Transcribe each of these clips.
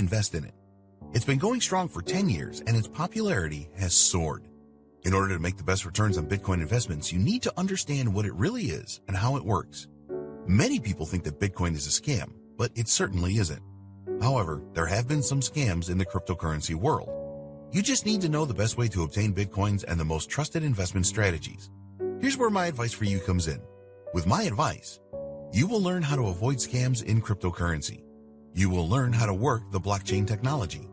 invest in it. It's been going strong for 10 years and its popularity has soared. In order to make the best returns on Bitcoin investments, you need to understand what it really is and how it works. Many people think that Bitcoin is a scam, but it certainly isn't. However, there have been some scams in the cryptocurrency world. You just need to know the best way to obtain Bitcoins and the most trusted investment strategies. Here's where my advice for you comes in. With my advice, you will learn how to avoid scams in cryptocurrency. You will learn how to work the blockchain technology.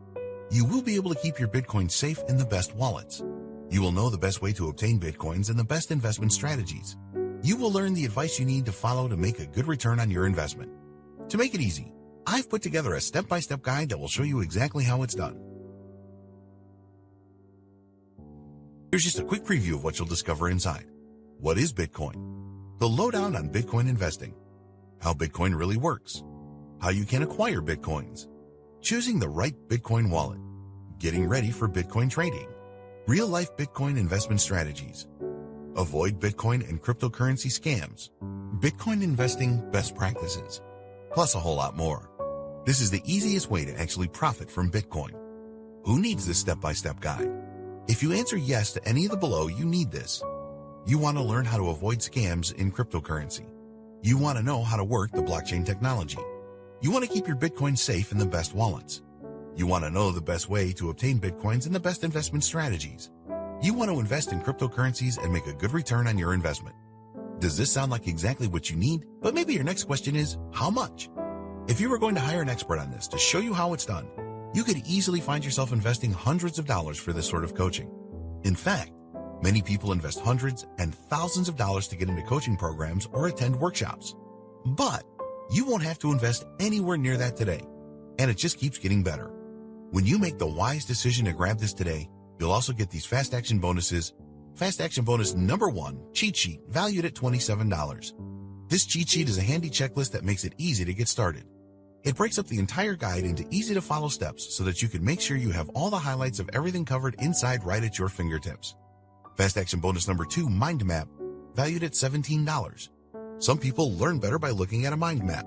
You will be able to keep your Bitcoin safe in the best wallets. You will know the best way to obtain Bitcoins and the best investment strategies. You will learn the advice you need to follow to make a good return on your investment. To make it easy, I've put together a step-by-step guide that will show you exactly how it's done. Here's just a quick preview of what you'll discover inside. What is Bitcoin? The lowdown on Bitcoin investing. How Bitcoin really works. How you can acquire Bitcoins. Choosing the right Bitcoin wallet. Getting ready for Bitcoin trading. Real-life Bitcoin investment strategies. Avoid Bitcoin and cryptocurrency scams. Bitcoin investing best practices. Plus a whole lot more. This is the easiest way to actually profit from Bitcoin. Who needs this step-by-step guide? If you answer yes to any of the below, you need this. You want to learn how to avoid scams in cryptocurrency. You want to know how to work the blockchain technology. You want to keep your Bitcoin safe in the best wallets. You want to know the best way to obtain Bitcoins and the best investment strategies. You want to invest in cryptocurrencies and make a good return on your investment. Does this sound like exactly what you need? But maybe your next question is, how much? If you were going to hire an expert on this to show you how it's done, you could easily find yourself investing hundreds of dollars for this sort of coaching. In fact, many people invest hundreds and thousands of dollars to get into coaching programs or attend workshops. But you won't have to invest anywhere near that today, and it just keeps getting better. When you make the wise decision to grab this today, you'll also get these fast action bonuses. Fast action bonus number 1, cheat sheet, valued at $27. This cheat sheet is a handy checklist that makes it easy to get started. It breaks up the entire guide into easy to follow steps so that you can make sure you have all the highlights of everything covered inside right at your fingertips. Fast action bonus number 2, mind map, valued at $17. Some people learn better by looking at a mind map.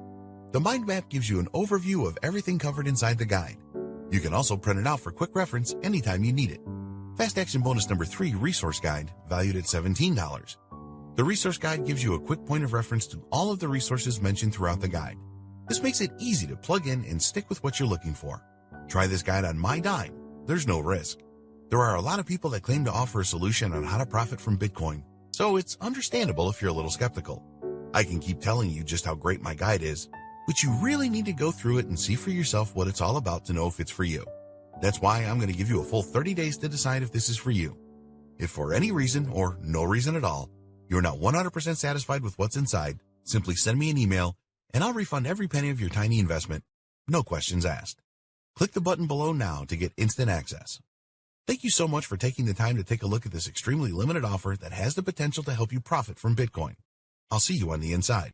The mind map gives you an overview of everything covered inside the guide. You can also print it out for quick reference anytime you need it. Fast action bonus number 3, resource guide, valued at $17. The resource guide gives you a quick point of reference to all of the resources mentioned throughout the guide. This makes it easy to plug in and stick with what you're looking for. Try this guide on my dime. There's no risk. There are a lot of people that claim to offer a solution on how to profit from Bitcoin, so it's understandable if you're a little skeptical. I can keep telling you just how great my guide is, but you really need to go through it and see for yourself what it's all about to know if it's for you. That's why I'm going to give you a full 30 days to decide if this is for you. If for any reason or no reason at all, you're not 100% satisfied with what's inside, simply send me an email and I'll refund every penny of your tiny investment. No questions asked. Click the button below now to get instant access. Thank you so much for taking the time to take a look at this extremely limited offer that has the potential to help you profit from Bitcoin. I'll see you on the inside.